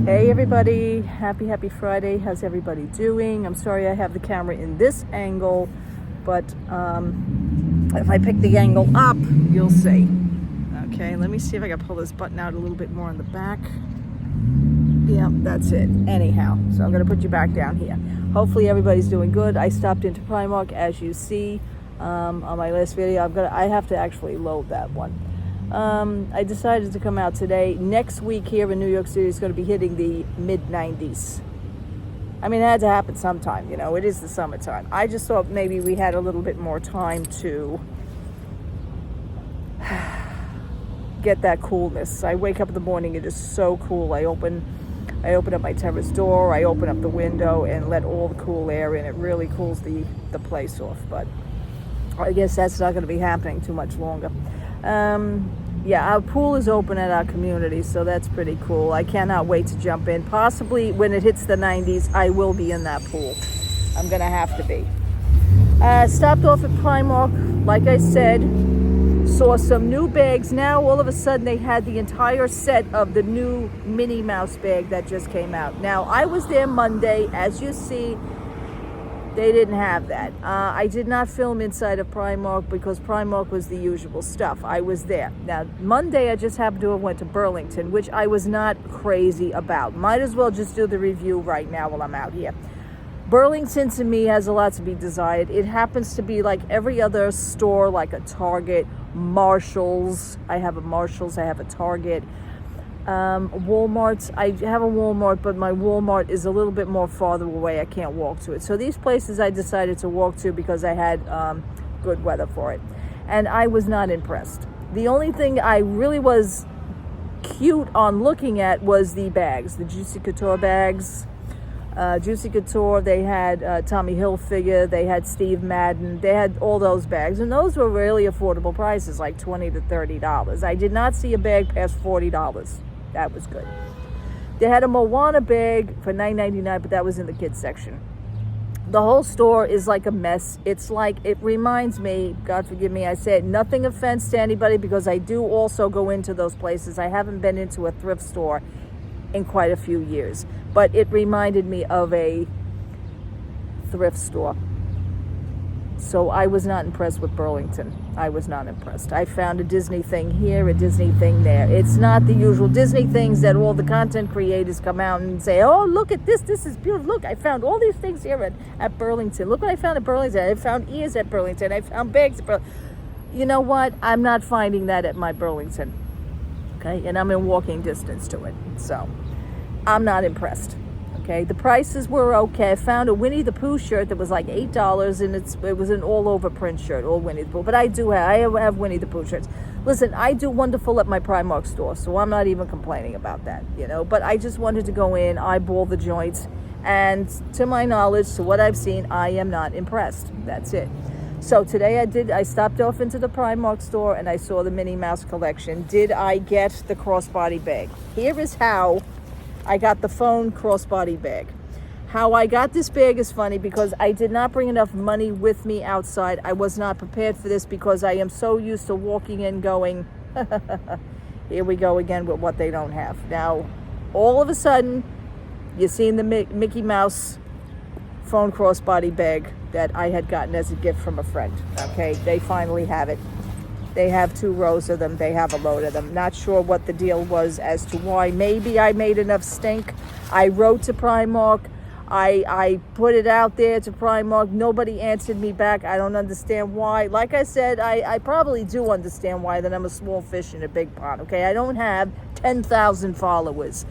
Hey everybody, happy Friday. How's everybody doing? I'm sorry I have the camera in this angle, but if I pick the angle up, you'll see. Okay, let me see if I can pull this button out a little bit more on the back. Yeah, that's it. Anyhow, so I'm gonna put you back down here. Hopefully everybody's doing good. I stopped into Primark, as you see on my last video. I have to actually load that one. I decided to come out today. Next week here in New York City is going to be hitting the mid-90s. I mean, it had to happen sometime, it is the summertime. I just thought maybe we had a little bit more time to get that coolness. I wake up in the morning, it is so cool. I open up my terrace door, I open up the window and let all the cool air in. It really cools the place off, but I guess that's not going to be happening too much longer. Yeah, our pool is open at our community, so that's pretty cool. I cannot wait to jump in. Possibly when it hits the 90s, I will be in that pool. I'm gonna have to be. Stopped off at Primark, like I said, saw some new bags. Now all of a sudden they had the entire set of the new Minnie Mouse bag that just came out. Now I was there Monday, as you see. They didn't have that. I did not film inside of Primark because Primark was the usual stuff. I was there. Now, Monday, I just happened to have went to Burlington, which I was not crazy about. Might as well just do the review right now while I'm out here. Burlington, to me, has a lot to be desired. It happens to be like every other store, like a Target, Marshalls. I have a Marshalls, I have a Target. Walmart, I have a Walmart, but my Walmart is a little bit more farther away. I can't walk to it. So these places I decided to walk to because I had good weather for it. And I was not impressed. The only thing I really was cute on looking at was the bags, the Juicy Couture bags. Juicy Couture, they had Tommy Hilfiger, they had Steve Madden, they had all those bags. And those were really affordable prices, like $20 to $30. I did not see a bag past $40. That was good. They had a Moana bag for $9.99, but that was in the kids section. The whole store is like a mess. It's like, it reminds me, God forgive me, I said nothing offense to anybody because I do also go into those places. I haven't been into a thrift store in quite a few years, but it reminded me of a thrift store. So I was not impressed with Burlington. I was not impressed. I found a Disney thing here, a Disney thing there. It's not the usual Disney things that all the content creators come out and say, oh, look at this. This is beautiful. Look, I found all these things here at Burlington. Look what I found at Burlington. I found ears at Burlington. I found bags at Burlington. You know what? I'm not finding that at my Burlington. Okay? And I'm in walking distance to it. So I'm not impressed. Okay, the prices were okay. I found a Winnie the Pooh shirt that was like $8, and it was an all-over print shirt, all Winnie the Pooh. But I have Winnie the Pooh shirts. Listen, I do wonderful at my Primark store, so I'm not even complaining about that, But I just wanted to go in, eyeball the joints, and to my knowledge, to what I've seen, I am not impressed. That's it. So today I stopped off into the Primark store, and I saw the Minnie Mouse collection. Did I get the crossbody bag? Here is how I got the phone crossbody bag. How I got this bag is funny because I did not bring enough money with me outside. I was not prepared for this because I am so used to walking in going, here we go again with what they don't have. Now, all of a sudden, you've seen the Mickey Mouse phone crossbody bag that I had gotten as a gift from a friend. Okay, they finally have it. They have 2 rows of them. They have a load of them. Not sure what the deal was as to why. Maybe I made enough stink. I wrote to Primark. I put it out there to Primark. Nobody answered me back. I don't understand why. Like I said, I probably do understand why, that I'm a small fish in a big pond. Okay, I don't have 10,000 followers.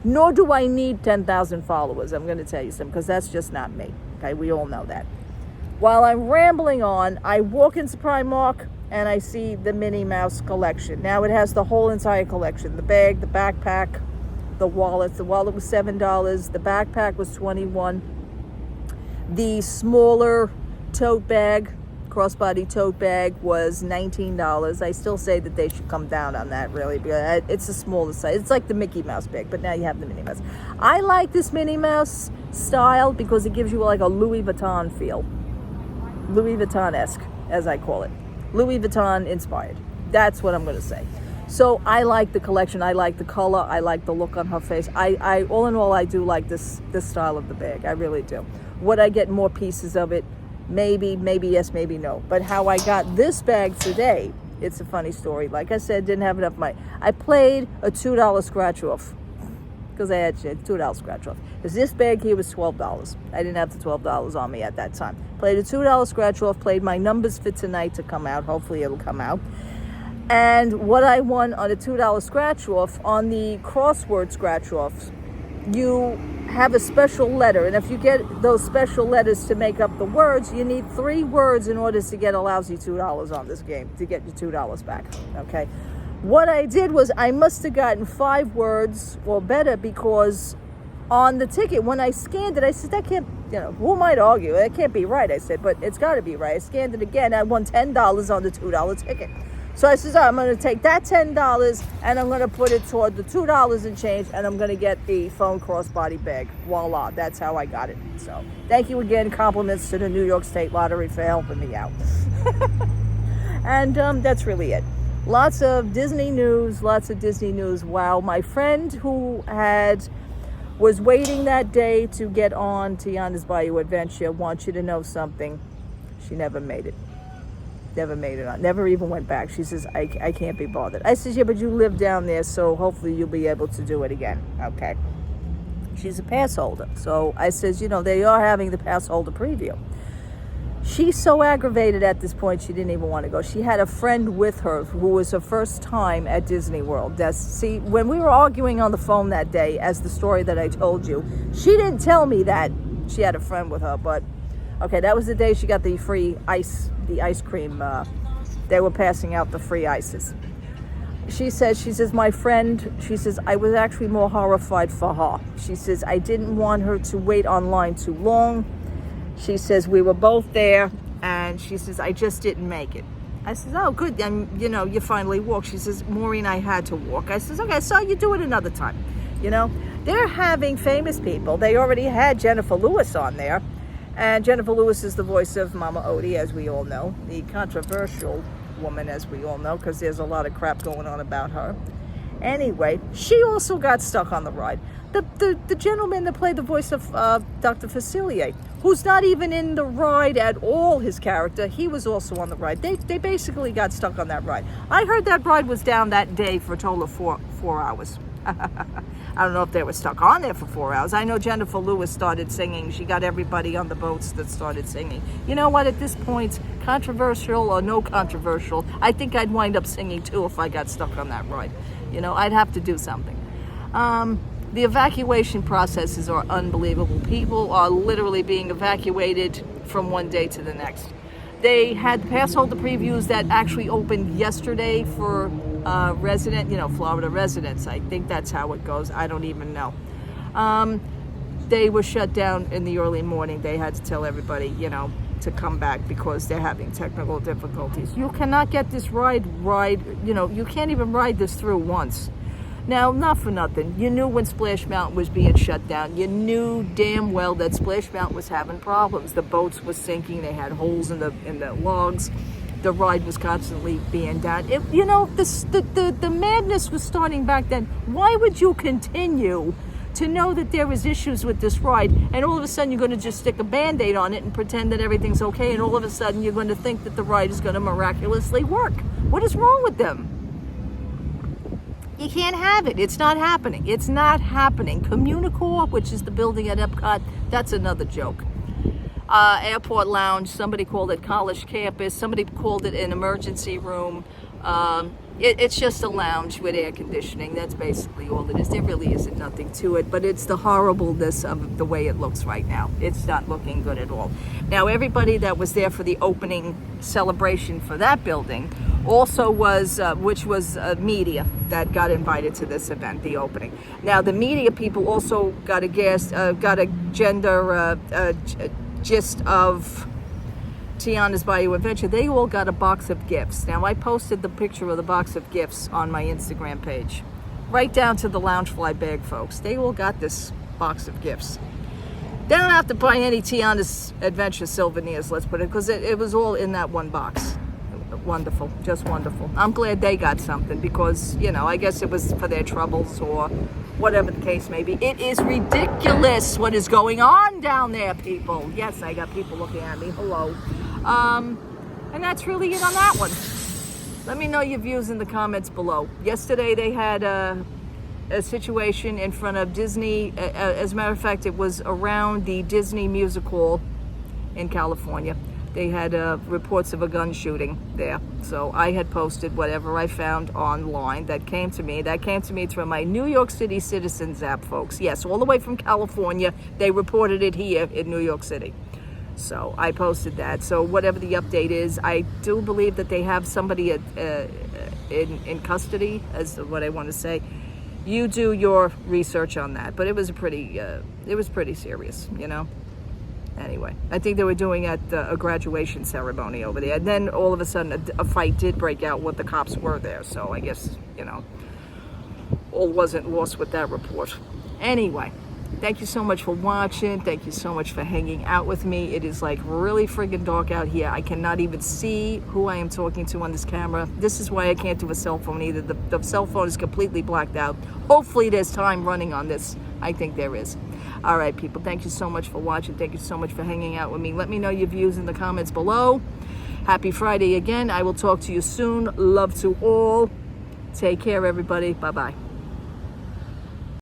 Nor do I need 10,000 followers. I'm going to tell you something, because that's just not me. Okay, we all know that. While I'm rambling on, I walk into Primark, and I see the Minnie Mouse collection. Now it has the whole entire collection. The bag, the backpack, the wallet. The wallet was $7. The backpack was $21. The smaller tote bag, crossbody tote bag, was $19. I still say that they should come down on that, really, because it's a smaller size. It's like the Mickey Mouse bag, but now you have the Minnie Mouse. I like this Minnie Mouse style because it gives you like a Louis Vuitton feel. Louis Vuitton-esque, as I call it. Louis Vuitton inspired. That's what I'm going to say. So I like the collection. I like the color. I like the look on her face. I all in all, I do like this style of the bag. I really do. Would I get more pieces of it? Maybe yes, maybe no. But how I got this bag today, it's a funny story. Like I said, didn't have enough money. I played a $2 scratch off because I had $2 scratch off. Because this bag here was $12. I didn't have the $12 on me at that time. Played a $2 scratch off. Played my numbers for tonight to come out. Hopefully it'll come out. And what I won on a $2 scratch off, on the crossword scratch offs, you have a special letter, and if you get those special letters to make up the words, you need 3 words in order to get a lousy $2 on this game, to get your $2 back. Okay, what I did was I must have gotten 5 words or better, because on the ticket, when I scanned it, I said, that can't, who might argue, that can't be right. I said, but it's got to be right. I scanned it again. I won $10 on the $2 ticket. So I said, I'm going to take that $10 and I'm going to put it toward the $2 and change, and I'm going to get the phone crossbody bag. Voila, that's how I got it. So thank you again. Compliments to the New York State Lottery for helping me out. And that's really it. Lots of Disney news. Wow, my friend who was waiting that day to get on Tiana's Bayou Adventure wants you to know something. She never made it. Never made it on. Never even went back. She says, I can't be bothered. I says, yeah, but you live down there, so hopefully you'll be able to do it again. Okay. She's a pass holder. So I says, they are having the pass holder preview. She's so aggravated at this point, she didn't even want to go. She had a friend with her who was her first time at Disney World. See, when we were arguing on the phone that day, as the story that I told you, she didn't tell me that she had a friend with her, but okay, that was the day she got the free ice cream. They were passing out the free ices. She says, my friend, she says, I was actually more horrified for her. She says, I didn't want her to wait online too long. She says, we were both there, and she says, I just didn't make it. I says, oh, good, then, you finally walked. She says, Maureen, I had to walk. I says, okay, so you do it another time. They're having famous people. They already had Jennifer Lewis on there. And Jennifer Lewis is the voice of Mama Odie, as we all know, the controversial woman, as we all know, because there's a lot of crap going on about her. Anyway, she also got stuck on the ride. The gentleman that played the voice of Dr. Facilier, who's not even in the ride at all, his character, he was also on the ride. They basically got stuck on that ride. I heard that ride was down that day for a total of 4 hours. I don't know if they were stuck on there for 4 hours. I know Jennifer Lewis started singing. She got everybody on the boats that started singing. You know what? At this point, controversial or no controversial, I think I'd wind up singing too if I got stuck on that ride. I'd have to do something. The evacuation processes are unbelievable. People are literally being evacuated from one day to the next. They had pass holder previews that actually opened yesterday for Florida residents. I think that's how it goes. I don't even know. They were shut down in the early morning. They had to tell everybody, to come back because they're having technical difficulties. You cannot get this ride, you can't even ride this through once. Now, not for nothing, you knew when Splash Mountain was being shut down. You knew damn well that Splash Mountain was having problems. The boats were sinking. They had holes in the logs. The ride was constantly being down. The madness was starting back then. Why would you continue to know that there was issues with this ride, and all of a sudden you're going to just stick a Band-Aid on it and pretend that everything's okay, and all of a sudden you're going to think that the ride is going to miraculously work? What is wrong with them? You can't have it. It's not happening. It's not happening. Communicore, which is the building at Epcot, that's another joke. Airport Lounge, somebody called it College Campus, somebody called it an emergency room. It's just a lounge with air conditioning. That's basically all it is. There really isn't nothing to it, but it's the horribleness of the way it looks right now. It's not looking good at all. Now, everybody that was there for the opening celebration for that building also was, which was media that got invited to this event, the opening. Now, the media people also got a gist of Tiana's Bayou Adventure. They all got a box of gifts. Now, I posted the picture of the box of gifts on my Instagram page. Right down to the Loungefly bag, folks. They all got this box of gifts. They don't have to buy any Tiana's Adventure souvenirs, let's put it, because it was all in that one box. wonderful, just wonderful. I'm glad they got something because, you know, I guess it was for their troubles or whatever the case may be. It is ridiculous what is going on down there, people. Yes, I got people looking at me. Hello. And that's really it on that one. Let me know your views in the comments below. Yesterday they had a situation in front of Disney. As a matter of fact, it was around the Disney Music Hall in California. They had reports of a gun shooting there. So I had posted whatever I found online that came to me. That came to me through my New York City Citizens app, folks. Yes, all the way from California. They reported it here in New York City. So I posted that. So whatever the update is, I do believe that they have somebody in custody, as what I want to say. You do your research on that. But it was pretty serious, you know. Anyway, I think they were doing at a graduation ceremony over there. And then all of a sudden a fight did break out with the cops were there. So I guess, you know, all wasn't lost with that report. Anyway, thank you so much for watching. Thank you so much for hanging out with me. It is like really friggin' dark out here. I cannot even see who I am talking to on this camera. This is why I can't do a cell phone either. The cell phone is completely blacked out. Hopefully there's time running on this. I think there is. All right, people, thank you so much for watching. Thank you so much for hanging out with me. Let me know your views in the comments below. Happy Friday again. I will talk to you soon. Love to all. Take care, everybody. Bye-bye.